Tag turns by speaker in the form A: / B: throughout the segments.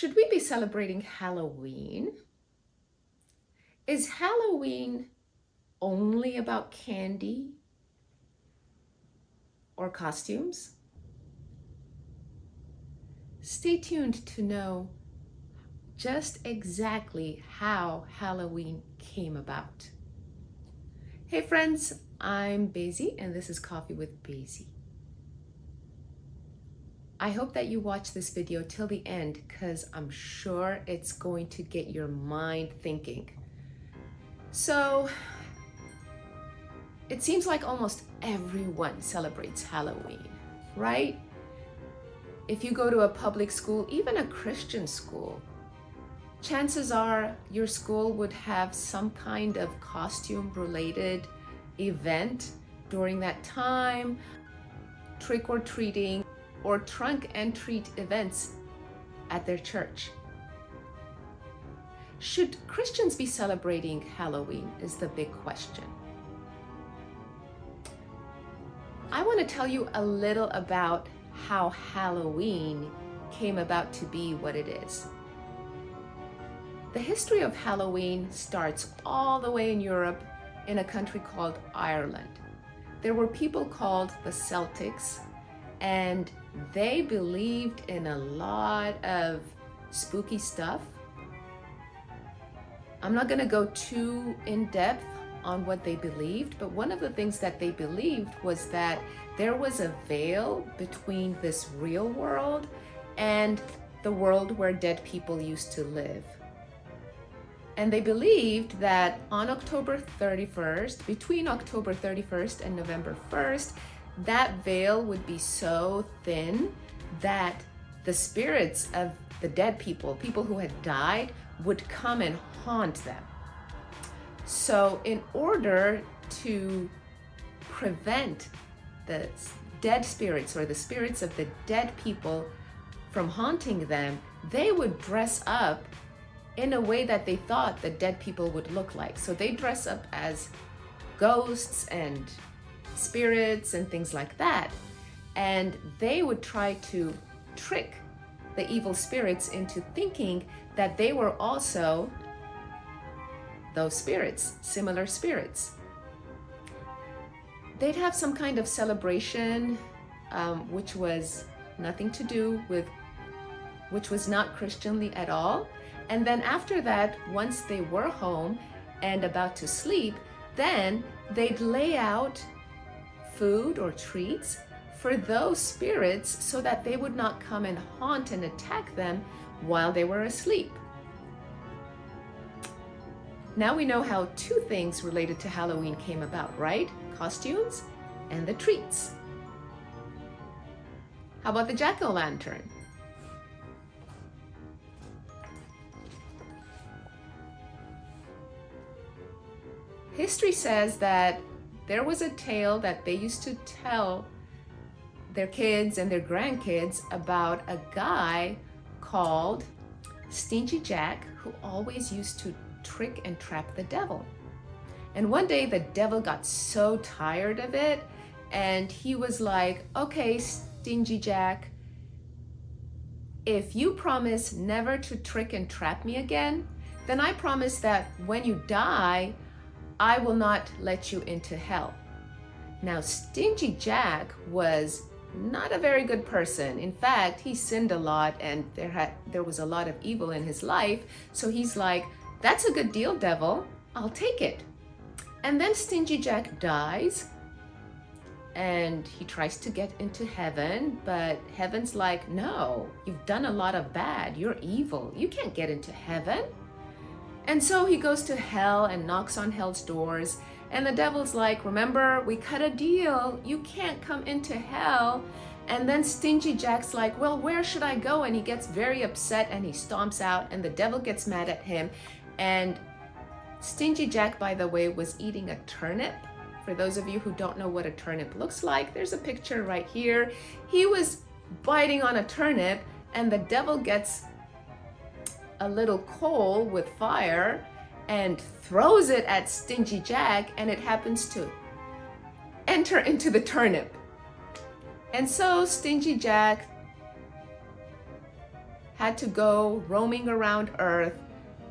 A: Should we be celebrating Halloween? Is Halloween only about candy or costumes? Stay tuned to know just exactly how Halloween came about. Hey friends, I'm Basie and this is Coffee with Basie. I hope that you watch this video till the end because I'm sure it's going to get your mind thinking. So, it seems like almost everyone celebrates Halloween, right? If you go to a public school, even a Christian school, chances are your school would have some kind of costume-related event during that time, trick-or-treating, or trunk and treat events at their church. Should Christians be celebrating Halloween is the big question. I want to tell you a little about how Halloween came about to be what it is. The history of Halloween starts all the way in Europe in a country called Ireland. There were people called the Celtics, and they believed in a lot of spooky stuff. I'm not going to go too in depth on what they believed, but one of the things that they believed was that there was a veil between this real world and the world where dead people used to live. And they believed that on October 31st, between October 31st and November 1st, that veil would be so thin that the spirits of the dead people, people who had died, would come and haunt them. So in order to prevent the dead spirits or the spirits of the dead people from haunting them, they would dress up in a way that they thought the dead people would look like. So they dress up as ghosts and spirits and things like that. And they would try to trick the evil spirits into thinking that they were also those spirits, similar spirits. They'd have some kind of celebration, which was nothing to do with, which was not Christianly at all. And then after that, once they were home and about to sleep, then they'd lay out food or treats for those spirits so that they would not come and haunt and attack them while they were asleep. Now we know how two things related to Halloween came about, right? Costumes and the treats. How about the jack-o'-lantern? History says that there was a tale that they used to tell their kids and their grandkids about a guy called Stingy Jack who always used to trick and trap the devil. And one day the devil got so tired of it and he was like, okay, Stingy Jack, if you promise never to trick and trap me again, then I promise that when you die, I will not let you into hell. Now, Stingy Jack was not a very good person. In fact, he sinned a lot and there was a lot of evil in his life. So he's like, that's a good deal, devil. I'll take it. And then Stingy Jack dies and he tries to get into heaven, but heaven's like, no, you've done a lot of bad. You're evil. You can't get into heaven. And so he goes to hell and knocks on hell's doors. And the devil's like, remember, we cut a deal. You can't come into hell. And then Stingy Jack's like, well, where should I go? And he gets very upset and he stomps out and the devil gets mad at him. And Stingy Jack, by the way, was eating a turnip. For those of you who don't know what a turnip looks like, there's a picture right here. He was biting on a turnip and the devil gets a little coal with fire and throws it at Stingy Jack, and it happens to enter into the turnip. And so Stingy Jack had to go roaming around Earth,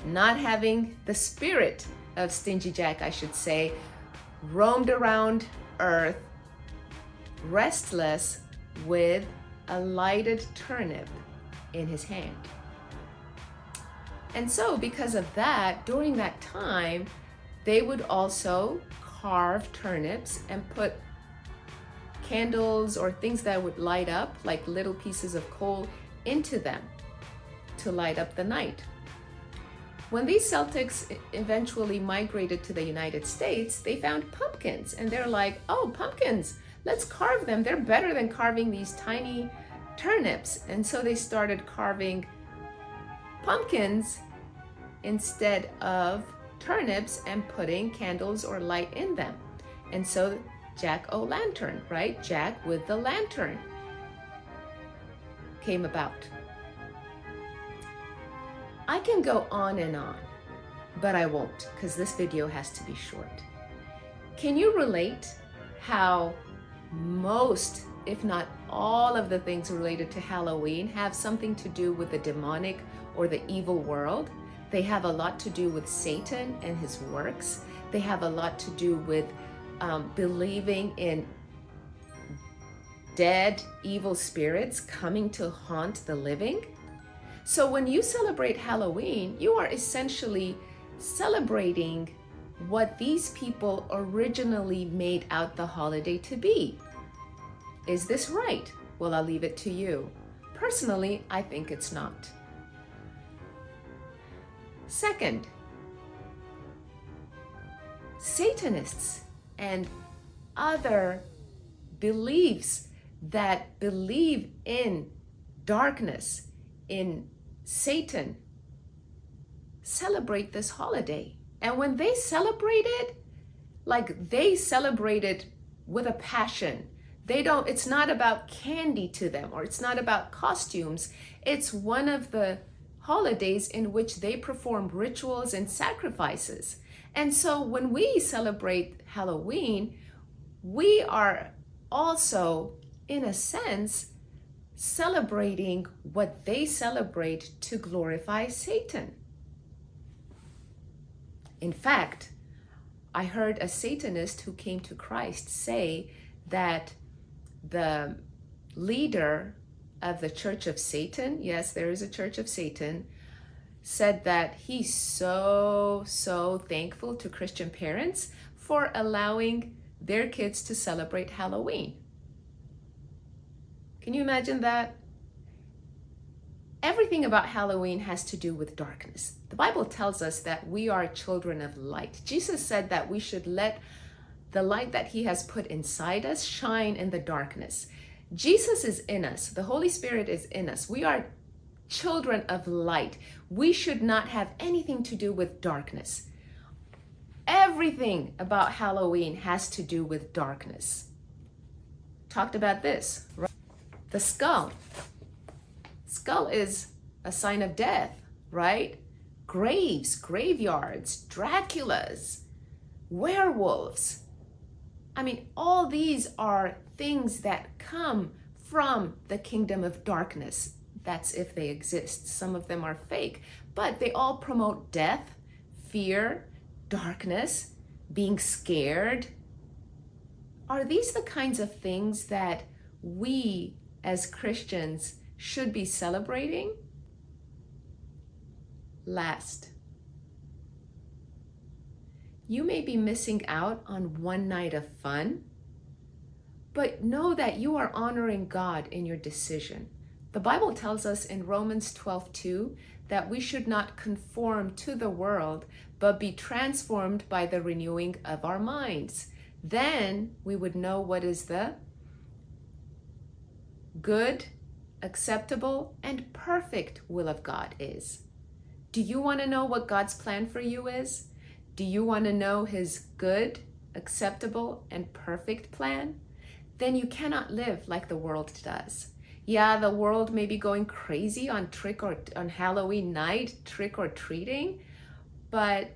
A: not having the spirit of Stingy Jack, I should say, roamed around Earth, restless, with a lighted turnip in his hand. And so because of that, during that time, they would also carve turnips and put candles or things that would light up, like little pieces of coal, into them to light up the night. When these Celtics eventually migrated to the United States, they found pumpkins, and they're like, oh, pumpkins, let's carve them. They're better than carving these tiny turnips. And so they started carving pumpkins instead of turnips and putting candles or light in them. And so Jack-o'-lantern, right? Jack with the lantern came about. I can go on and on, but I won't, because this video has to be short. Can you relate how most, if not all, of the things related to Halloween have something to do with the demonic or the evil world? They have a lot to do with Satan and his works. They have a lot to do with believing in dead, evil spirits coming to haunt the living. So when you celebrate Halloween, you are essentially celebrating what these people originally made out the holiday to be. Is this right? Well, I'll leave it to you. Personally, I think it's not. Second, Satanists and other beliefs that believe in darkness, in Satan, celebrate this holiday. And when they celebrate it, like they celebrate it with a passion. It's not about candy to them, or it's not about costumes. It's one of the holidays in which they perform rituals and sacrifices. And so when we celebrate Halloween, we are also, in a sense, celebrating what they celebrate to glorify Satan. In fact, I heard a Satanist who came to Christ say that the leader of the Church of Satan, yes, there is a Church of Satan, said that he's so thankful to Christian parents for allowing their kids to celebrate Halloween. Can you imagine that? Everything about Halloween has to do with darkness. The Bible tells us that we are children of light. Jesus said that we should let the light that he has put inside us shine in the darkness. Jesus is in us. The Holy Spirit is in us. We are children of light. We should not have anything to do with darkness. Everything about Halloween has to do with darkness. Talked about this, right? The skull. Skull is a sign of death, right? Graves, graveyards, Draculas, werewolves. I mean, all these are things that come from the kingdom of darkness. That's if they exist. Some of them are fake, but they all promote death, fear, darkness, being scared. Are these the kinds of things that we as Christians should be celebrating? Last, you may be missing out on one night of fun, but know that you are honoring God in your decision. The Bible tells us in Romans 12:2 that we should not conform to the world, but be transformed by the renewing of our minds. Then we would know what is the good, acceptable, and perfect will of God is. Do you want to know what God's plan for you is? Do you want to know his good, acceptable, and perfect plan? Then you cannot live like the world does. Yeah, the world may be going crazy on Halloween night, trick or treating, but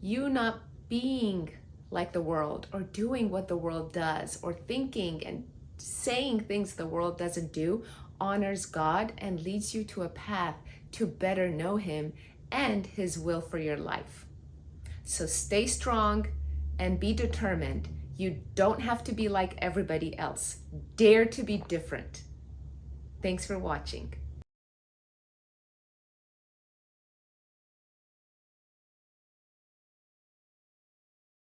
A: you not being like the world or doing what the world does or thinking and saying things the world doesn't do honors God and leads you to a path to better know Him and His will for your life. So stay strong and be determined. You don't have to be like everybody else. Dare to be different. Thanks for watching.